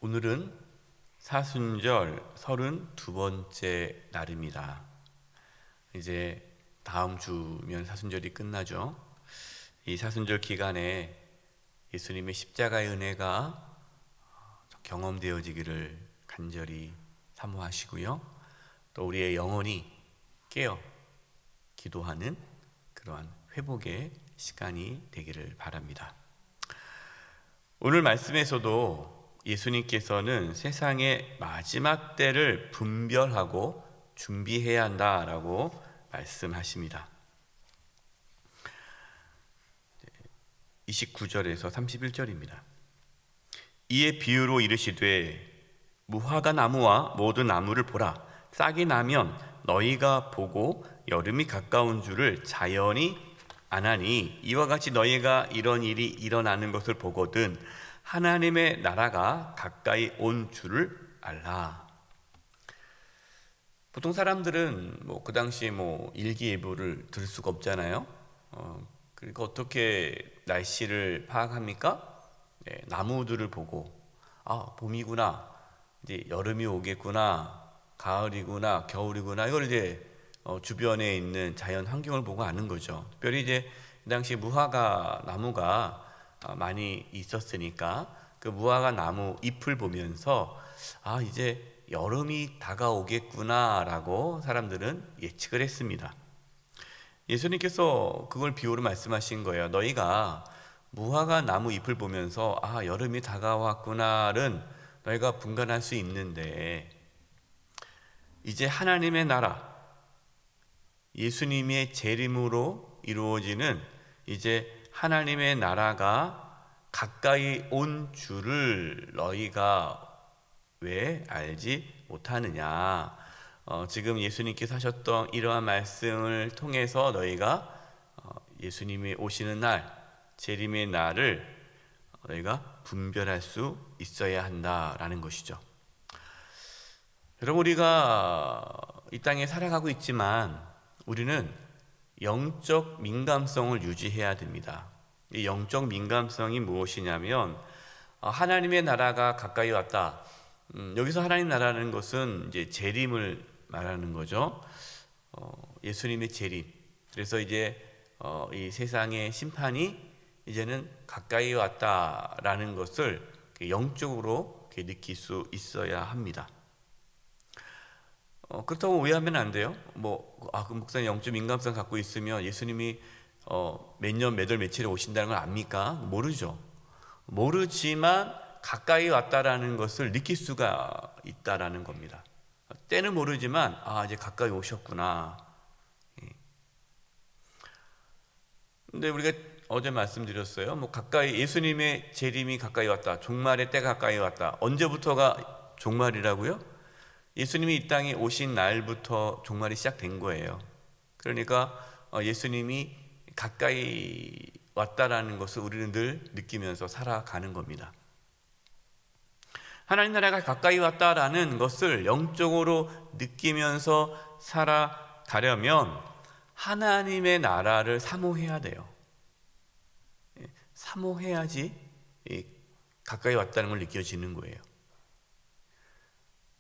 오늘은 사순절 32번째 날입니다. 이제 다음 주면 사순절이 끝나죠. 이 사순절 기간에 예수님의 십자가의 은혜가 경험되어지기를 간절히 사모하시고요. 또 우리의 영혼이 깨어 기도하는 그러한 회복의 시간이 되기를 바랍니다. 오늘 말씀에서도 예수님께서는 세상의 마지막 때를 분별하고 준비해야 한다라고 말씀하십니다. 29절에서 31절입니다. 이에 비유로 이르시되 무화과 나무와 모든 나무를 보라. 싹이 나면 너희가 보고 여름이 가까운 줄을 자연히 아나니 이와 같이 너희가 이런 일이 일어나는 것을 보거든 하나님의 나라가 가까이 온 줄을 알라. 보통 사람들은 그 당시에 일기예보를 들을 수가 없잖아요. 그러니까 어떻게 날씨를 파악합니까? 네, 나무들을 보고 봄이구나, 이제 여름이 오겠구나, 가을이구나, 겨울이구나, 이걸 이제 주변에 있는 자연 환경을 보고 아는 거죠. 특별히 이제 그 당시 무화과 나무가 많이 있었으니까 그 무화과 나무 잎을 보면서 이제 여름이 다가오겠구나라고 사람들은 예측을 했습니다. 예수님께서 그걸 비유로 말씀하신 거예요. 너희가 무화과 나무 잎을 보면서 여름이 다가왔구나는 너희가 분간할 수 있는데, 이제 하나님의 나라, 예수님의 재림으로 이루어지는 이제 하나님의 나라가 가까이 온 줄을 너희가 왜 알지 못하느냐. 지금 예수님께서 하셨던 이러한 말씀을 통해서 너희가 예수님이 오시는 날, 재림의 날을 너희가 분별할 수 있어야 한다라는 것이죠. 여러분, 우리가 이 땅에 살아가고 있지만 우리는 영적 민감성을 유지해야 됩니다. 이 영적 민감성이 무엇이냐면 하나님의 나라가 가까이 왔다. 여기서 하나님 나라는 것은 이제 재림을 말하는 거죠. 예수님의 재림. 그래서 이제 이 세상의 심판이 이제는 가까이 왔다라는 것을 영적으로 느낄 수 있어야 합니다. 그렇다고 오해하면 안 돼요. 그 목사님 영적 민감성 갖고 있으면 예수님이 몇 년, 몇 월, 며칠에 오신다는 걸 압니까? 모르죠. 모르지만 가까이 왔다라는 것을 느낄 수가 있다라는 겁니다. 때는 모르지만 이제 가까이 오셨구나. 근데 우리가 어제 말씀드렸어요. 가까이, 예수님의 재림이 가까이 왔다, 종말의 때가 가까이 왔다. 언제부터가 종말이라고요? 예수님이 이 땅에 오신 날부터 종말이 시작된 거예요. 그러니까 예수님이 가까이 왔다라는 것을 우리는 늘 느끼면서 살아가는 겁니다. 하나님 나라가 가까이 왔다라는 것을 영적으로 느끼면서 살아가려면 하나님의 나라를 사모해야 돼요. 사모해야지 가까이 왔다는 걸 느껴지는 거예요.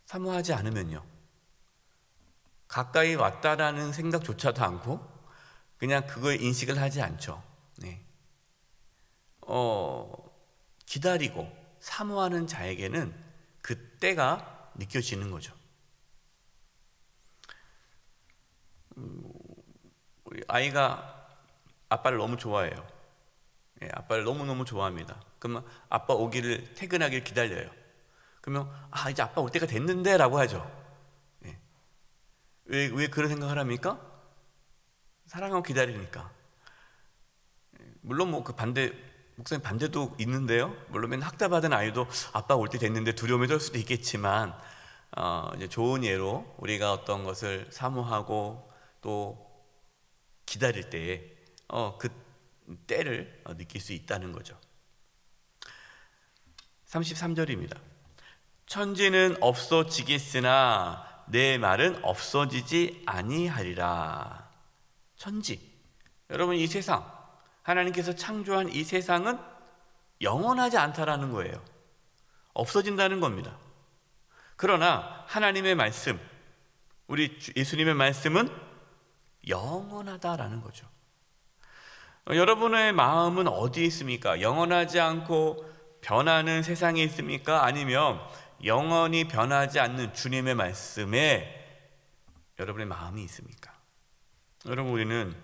사모하지 않으면요, 가까이 왔다라는 생각조차도 않고 그냥 그걸 인식을 하지 않죠. 기다리고 사모하는 자에게는 그 때가 느껴지는 거죠. 우리 아이가 아빠를 너무 좋아해요. 아빠를 너무너무 좋아합니다. 그러면 아빠 오기를, 퇴근하기를 기다려요. 그러면 이제 아빠 올 때가 됐는데 라고 하죠. 왜 그런 생각을 합니까? 사랑하고 기다리니까. 물론 목사님 반대도 있는데요. 물론 맨날 학대받은 아이도 아빠 올 때 됐는데 두려움이 들 수도 있겠지만, 이제 좋은 예로 우리가 어떤 것을 사모하고 또 기다릴 때에 그 때를 느낄 수 있다는 거죠. 33절입니다. 천지는 없어지겠으나 내 말은 없어지지 아니하리라. 천지, 여러분, 이 세상, 하나님께서 창조한 이 세상은 영원하지 않다라는 거예요. 없어진다는 겁니다. 그러나 하나님의 말씀, 우리 예수님의 말씀은 영원하다라는 거죠. 여러분의 마음은 어디에 있습니까? 영원하지 않고 변하는 세상에 있습니까? 아니면 영원히 변하지 않는 주님의 말씀에 여러분의 마음이 있습니까? 여러분, 우리는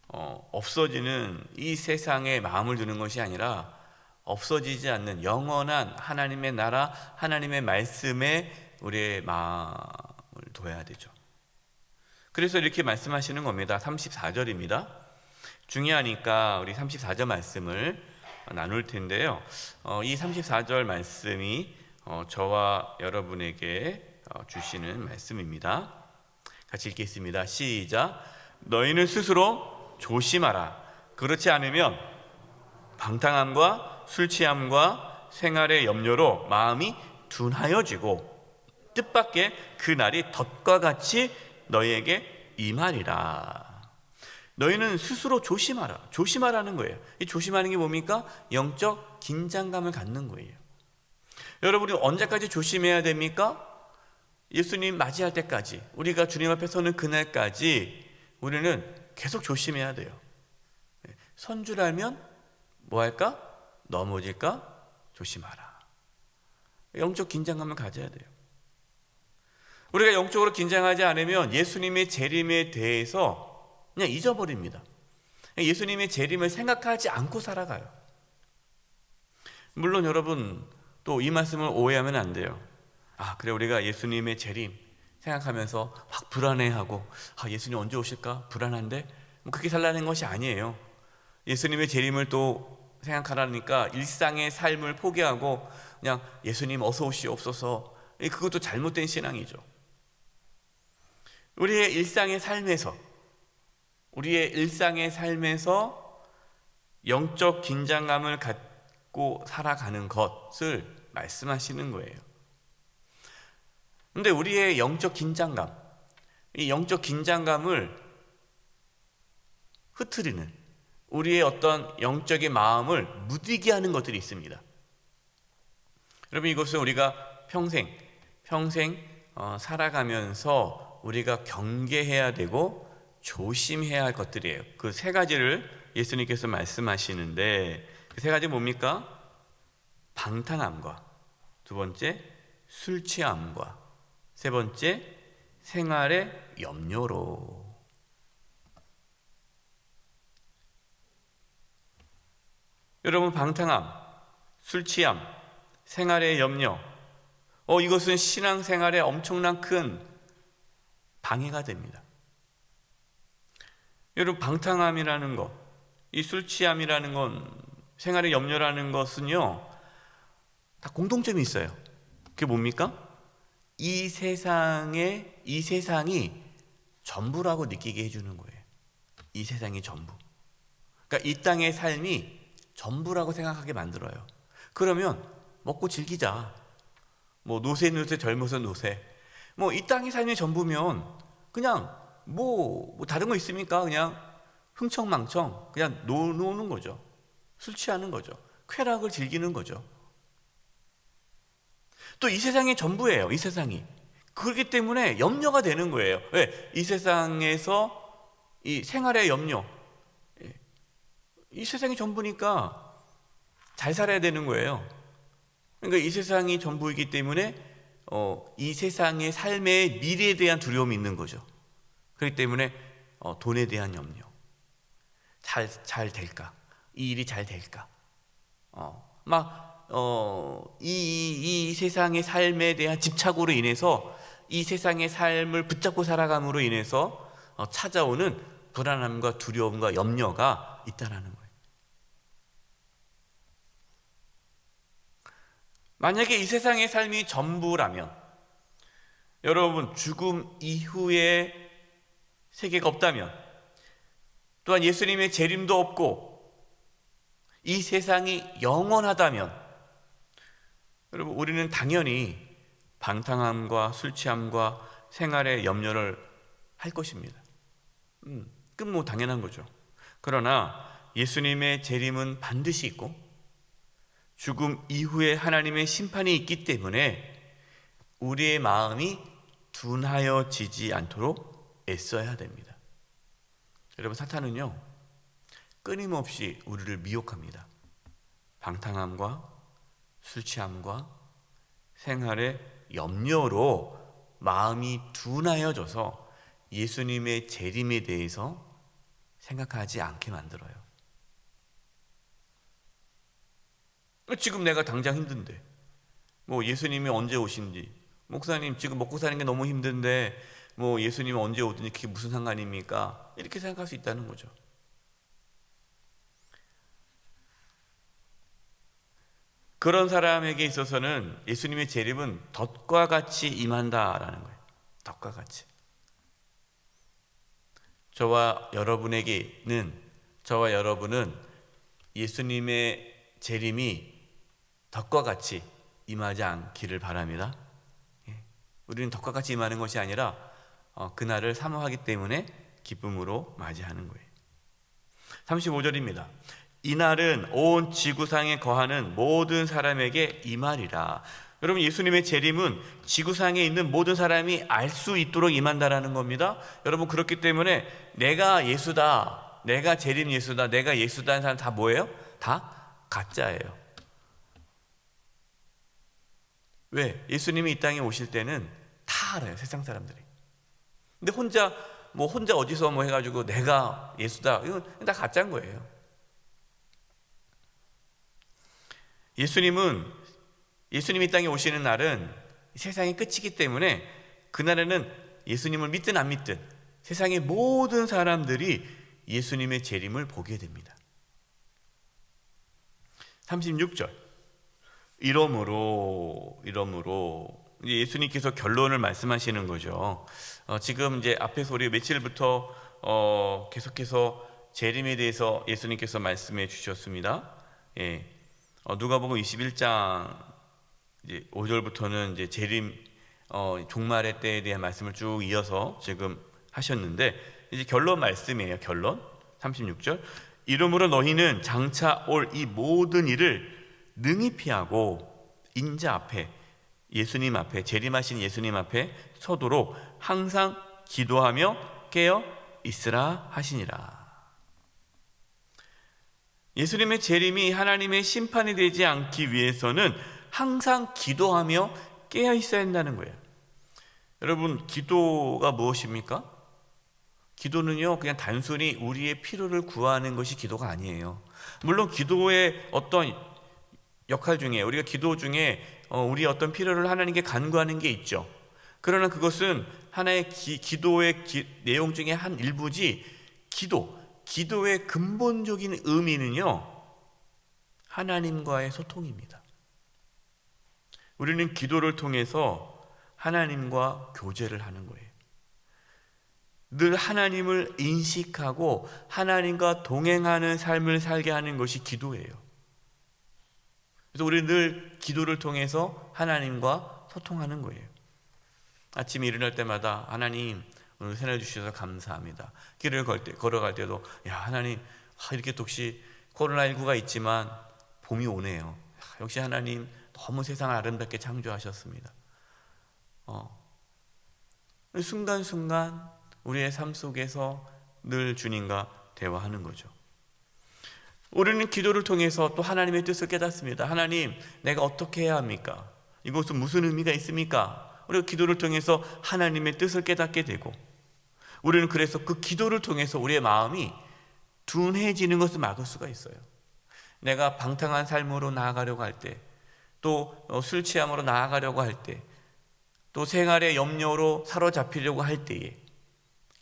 없어지는 이 세상에 마음을 두는 것이 아니라 없어지지 않는 영원한 하나님의 나라, 하나님의 말씀에 우리의 마음을 둬야 되죠. 그래서 이렇게 말씀하시는 겁니다. 34절입니다. 중요하니까 우리 34절 말씀을 나눌 텐데요. 이 34절 말씀이 저와 여러분에게 주시는 말씀입니다. 같이 읽겠습니다. 시작. 너희는 스스로 조심하라. 그렇지 않으면 방탕함과 술 취함과 생활의 염려로 마음이 둔하여지고 뜻밖의 그 날이 덫과 같이 너희에게 임하리라. 너희는 스스로 조심하라. 조심하라는 거예요. 이 조심하는 게 뭡니까? 영적 긴장감을 갖는 거예요. 여러분이 언제까지 조심해야 됩니까? 예수님 맞이할 때까지, 우리가 주님 앞에 서는 그날까지 우리는 계속 조심해야 돼요. 선 줄 알면 뭐 할까? 넘어질까? 조심하라. 영적 긴장감을 가져야 돼요. 우리가 영적으로 긴장하지 않으면 예수님의 재림에 대해서 그냥 잊어버립니다. 예수님의 재림을 생각하지 않고 살아가요. 물론 여러분, 또 이 말씀을 오해하면 안 돼요. 그래, 우리가 예수님의 재림 생각하면서 막 불안해하고 예수님 언제 오실까? 불안한데? 그렇게 살라는 것이 아니에요. 예수님의 재림을 또 생각하라니까 일상의 삶을 포기하고 그냥 예수님 어서 오시옵소서, 그것도 잘못된 신앙이죠. 우리의 일상의 삶에서 영적 긴장감을 갖고 살아가는 것을 말씀하시는 거예요. 그런데 우리의 영적 긴장감, 이 영적 긴장감을 흐트리는, 우리의 어떤 영적인 마음을 무디게 하는 것들이 있습니다. 여러분, 이것은 우리가 평생 살아가면서 우리가 경계해야 되고 조심해야 할 것들이에요. 그 세 가지를 예수님께서 말씀하시는데, 그 세 가지 뭡니까? 방탕함과, 두 번째 술 취함과, 세 번째 생활의 염려로. 여러분, 방탕함, 술 취함, 생활의 염려, 이것은 신앙생활에 엄청난 큰 방해가 됩니다. 여러분, 방탕함이라는 것, 이 술 취함이라는 건, 생활의 염려라는 것은요, 다 공통점이 있어요. 그게 뭡니까? 이 세상이 전부라고 느끼게 해주는 거예요. 이 세상이 전부. 그러니까 이 땅의 삶이 전부라고 생각하게 만들어요. 그러면 먹고 즐기자. 노세 젊어서 노세. 이 땅의 삶이 전부면 그냥 다른 거 있습니까? 그냥 흥청망청 그냥 노는 거죠. 술 취하는 거죠. 쾌락을 즐기는 거죠. 또 이 세상이 전부예요. 이 세상이. 그렇기 때문에 염려가 되는 거예요. 왜? 이 세상에서 이 생활의 염려, 이 세상이 전부니까 잘 살아야 되는 거예요. 그러니까 이 세상이 전부이기 때문에 이 세상의 삶의 미래에 대한 두려움이 있는 거죠. 그렇기 때문에 돈에 대한 염려, 잘 될까? 이 일이 잘 될까? 이 세상의 삶에 대한 집착으로 인해서 이 세상의 삶을 붙잡고 살아감으로 인해서 찾아오는 불안함과 두려움과 염려가 있다라는 거예요. 만약에 이 세상의 삶이 전부라면, 여러분, 죽음 이후에 세계가 없다면, 또한 예수님의 재림도 없고 이 세상이 영원하다면, 여러분, 우리는 당연히 방탕함과 술 취함과 생활의 염려를 할 것입니다. 당연한 거죠. 그러나 예수님의 재림은 반드시 있고, 죽음 이후에 하나님의 심판이 있기 때문에 우리의 마음이 둔하여지지 않도록 애써야 됩니다. 여러분, 사탄은요 끊임없이 우리를 미혹합니다. 방탕함과 술 취함과 생활의 염려로 마음이 둔하여져서 예수님의 재림에 대해서 생각하지 않게 만들어요. 지금 내가 당장 힘든데 뭐 예수님이 언제 오신지, 목사님 지금 먹고 사는 게 너무 힘든데 뭐 예수님이 언제 오든지 그게 무슨 상관입니까? 이렇게 생각할 수 있다는 거죠. 그런 사람에게 있어서는 예수님의 재림은 덫과 같이 임한다라는 거예요. 덫과 같이. 저와 여러분은 예수님의 재림이 덫과 같이 임하지 않기를 바랍니다. 우리는 덫과 같이 임하는 것이 아니라 그날을 사모하기 때문에 기쁨으로 맞이하는 거예요. 35절입니다. 이날은 온 지구상에 거하는 모든 사람에게 임하리라. 여러분, 예수님의 재림은 지구상에 있는 모든 사람이 알 수 있도록 임한다라는 겁니다. 여러분, 그렇기 때문에 내가 예수다, 내가 재림 예수다, 내가 예수다 하는 사람 다 뭐예요? 다 가짜예요. 왜? 예수님이 이 땅에 오실 때는 다 알아요, 세상 사람들이. 근데 혼자 어디서 해가지고 내가 예수다, 이건 다 가짜인 거예요. 예수님이 이 땅에 오시는 날은 세상의 끝이기 때문에 그날에는 예수님을 믿든 안 믿든 세상의 모든 사람들이 예수님의 재림을 보게 됩니다. 36절. 이러므로 예수님께서 결론을 말씀하시는 거죠. 지금 이제 앞에서 우리 며칠부터 계속해서 재림에 대해서 예수님께서 말씀해 주셨습니다. 누가복음 21장 이제 5절부터는 이제 재림 종말의 때에 대한 말씀을 쭉 이어서 지금 하셨는데, 이제 결론 말씀이에요. 결론 36절. 이러므로 너희는 장차 올 이 모든 일을 능히 피하고 인자 앞에, 예수님 앞에, 재림하신 예수님 앞에 서도록 항상 기도하며 깨어 있으라 하시니라. 예수님의 재림이 하나님의 심판이 되지 않기 위해서는 항상 기도하며 깨어 있어야 한다는 거예요. 여러분, 기도가 무엇입니까? 기도는요 그냥 단순히 우리의 필요를 구하는 것이 기도가 아니에요. 물론 기도의 어떤 역할 중에, 우리가 기도 중에 우리의 어떤 필요를 하나님께 간구하는 게 있죠. 그러나 그것은 하나의 기도의 내용 중에 한 일부지, 기도의 근본적인 의미는요 하나님과의 소통입니다. 우리는 기도를 통해서 하나님과 교제를 하는 거예요. 늘 하나님을 인식하고 하나님과 동행하는 삶을 살게 하는 것이 기도예요. 그래서 우리는 늘 기도를 통해서 하나님과 소통하는 거예요. 아침에 일어날 때마다 하나님 오늘 새해 주셔서 감사합니다. 길을 걸어갈 때도 하나님, 이렇게 또 혹시 코로나19가 있지만 봄이 오네요. 역시 하나님 너무 세상을 아름답게 창조하셨습니다. 순간순간 우리의 삶 속에서 늘 주님과 대화하는 거죠. 우리는 기도를 통해서 또 하나님의 뜻을 깨닫습니다. 하나님, 내가 어떻게 해야 합니까? 이것은 무슨 의미가 있습니까? 우리가 기도를 통해서 하나님의 뜻을 깨닫게 되고, 우리는 그래서 그 기도를 통해서 우리의 마음이 둔해지는 것을 막을 수가 있어요. 내가 방탕한 삶으로 나아가려고 할 때, 또 술 취함으로 나아가려고 할 때, 또 생활의 염려로 사로잡히려고 할 때에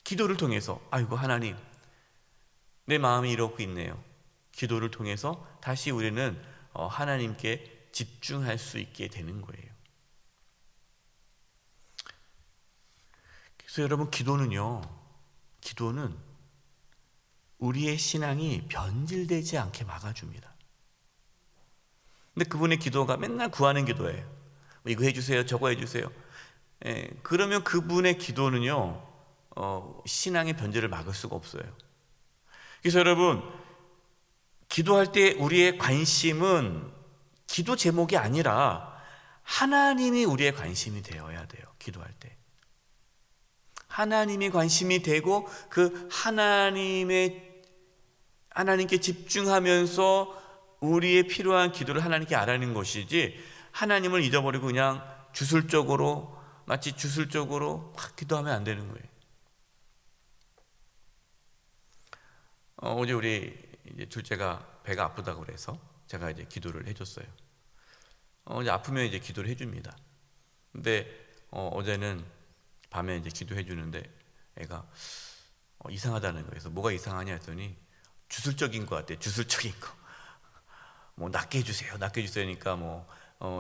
기도를 통해서 아이고 하나님, 내 마음이 이러고 있네요. 기도를 통해서 다시 우리는 하나님께 집중할 수 있게 되는 거예요. 그래서 여러분, 기도는 우리의 신앙이 변질되지 않게 막아줍니다. 근데 그분의 기도가 맨날 구하는 기도예요. 이거 해주세요, 저거 해주세요. 그러면 그분의 기도는요 신앙의 변질을 막을 수가 없어요. 그래서 여러분, 기도할 때 우리의 관심은 기도 제목이 아니라 하나님이 우리의 관심이 되어야 돼요. 기도할 때 하나님이 관심이 되고 그 하나님께 집중하면서 우리의 필요한 기도를 하나님께 아뢰는 것이지, 하나님을 잊어버리고 그냥 마치 주술적으로 막 기도하면 안 되는 거예요. 어제 우리 이제 둘째가 배가 아프다고 그래서 제가 이제 기도를 해줬어요. 이제 아프면 이제 기도를 해줍니다. 근데 어제는 밤에 이제 기도해 주는데 애가 이상하다는 거예요. 그래서 뭐가 이상하냐 했더니 주술적인 것 같아요. 주술적인 거. 뭐 낫게 해주세요. 낫게 해주세요니까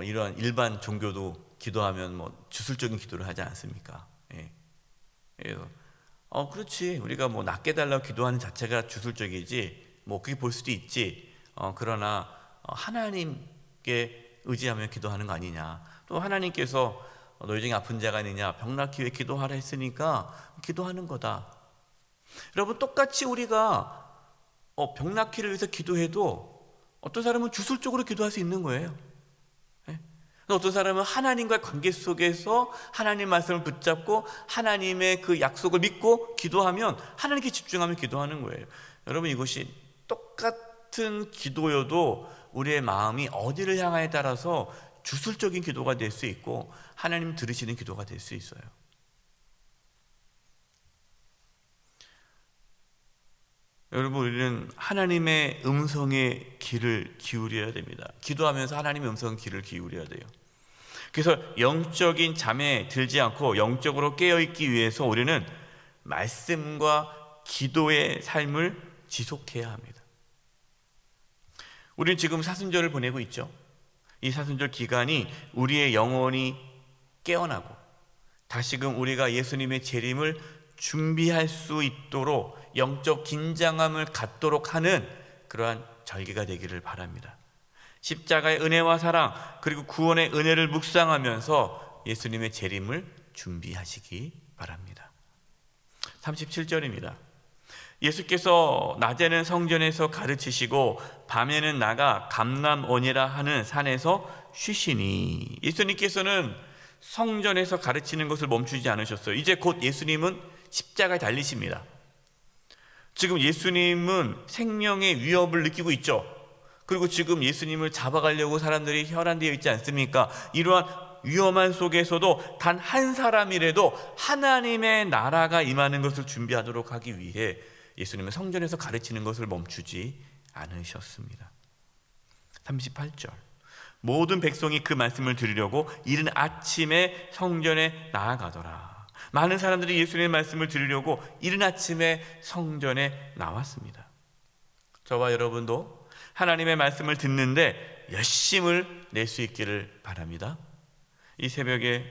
이러한 일반 종교도 기도하면 주술적인 기도를 하지 않습니까? 예. 그래서 그렇지. 우리가 낫게 해달라고 기도하는 자체가 주술적이지. 그렇게 볼 수도 있지. 그러나 하나님께 의지하며 기도하는 거 아니냐. 또 하나님께서 너희 중에 아픈 자가 있느냐, 병 낫기 위해 기도하라 했으니까 기도하는 거다. 여러분, 똑같이 우리가 병 낫기를 위해서 기도해도 어떤 사람은 주술적으로 기도할 수 있는 거예요. 어떤 사람은 하나님과의 관계 속에서 하나님 말씀을 붙잡고 하나님의 그 약속을 믿고 기도하면, 하나님께 집중하며 기도하는 거예요. 여러분, 이것이 똑같은 기도여도 우리의 마음이 어디를 향하에 따라서 주술적인 기도가 될 수 있고 하나님 들으시는 기도가 될 수 있어요. 여러분, 우리는 하나님의 음성에 귀를 기울여야 됩니다. 기도하면서 하나님의 음성 귀를 기울여야 돼요. 그래서 영적인 잠에 들지 않고 영적으로 깨어있기 위해서 우리는 말씀과 기도의 삶을 지속해야 합니다. 우리는 지금 사순절을 보내고 있죠. 이 사순절 기간이 우리의 영혼이 깨어나고 다시금 우리가 예수님의 재림을 준비할 수 있도록 영적 긴장함을 갖도록 하는 그러한 절기가 되기를 바랍니다. 십자가의 은혜와 사랑, 그리고 구원의 은혜를 묵상하면서 예수님의 재림을 준비하시기 바랍니다. 37절입니다. 예수께서 낮에는 성전에서 가르치시고 밤에는 나가 감람원이라 하는 산에서 쉬시니. 예수님께서는 성전에서 가르치는 것을 멈추지 않으셨어요. 이제 곧 예수님은 십자가에 달리십니다. 지금 예수님은 생명의 위협을 느끼고 있죠. 그리고 지금 예수님을 잡아가려고 사람들이 혈안되어 있지 않습니까? 이러한 위험한 속에서도 단 한 사람이라도 하나님의 나라가 임하는 것을 준비하도록 하기 위해 예수님은 성전에서 가르치는 것을 멈추지 않으셨습니다. 38절. 모든 백성이 그 말씀을 들으려고 이른 아침에 성전에 나아가더라. 많은 사람들이 예수님의 말씀을 들으려고 이른 아침에 성전에 나왔습니다. 저와 여러분도 하나님의 말씀을 듣는데 열심을 낼 수 있기를 바랍니다. 이 새벽에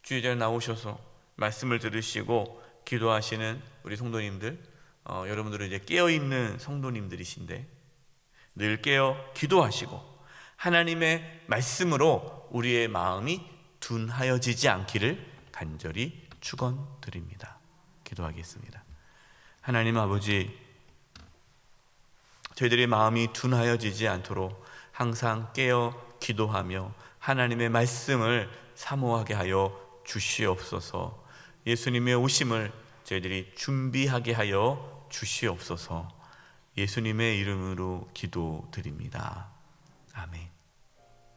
주일에 나오셔서 말씀을 들으시고 기도하시는 우리 성도님들, 여러분들은 이제 깨어있는 성도님들이신데 늘 깨어 기도하시고 하나님의 말씀으로 우리의 마음이 둔하여지지 않기를 간절히 축원드립니다. 기도하겠습니다. 하나님 아버지, 저희들의 마음이 둔하여지지 않도록 항상 깨어 기도하며 하나님의 말씀을 사모하게 하여 주시옵소서. 예수님의 오심을 저희들이 준비하게 하여 주시옵소서. 예수님의 이름으로 기도드립니다. 아멘.